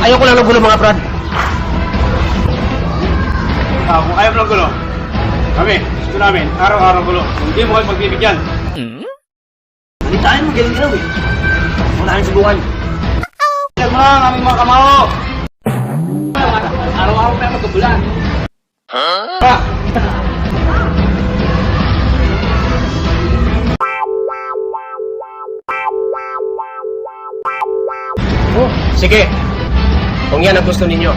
Ayoko lang ng gulo mga brad. Kung ayaw mo ng gulo, kami, gusto namin, araw-araw gulo. Hindi mo kayo magbibigyan. Hindi tayo magaling galaw eh. Wala kang subukan. Tignan mo lang aming mga kamao. Araw-araw tayo magkabulan. Ha? Oh, sige. Kung yan ang gusto ninyo,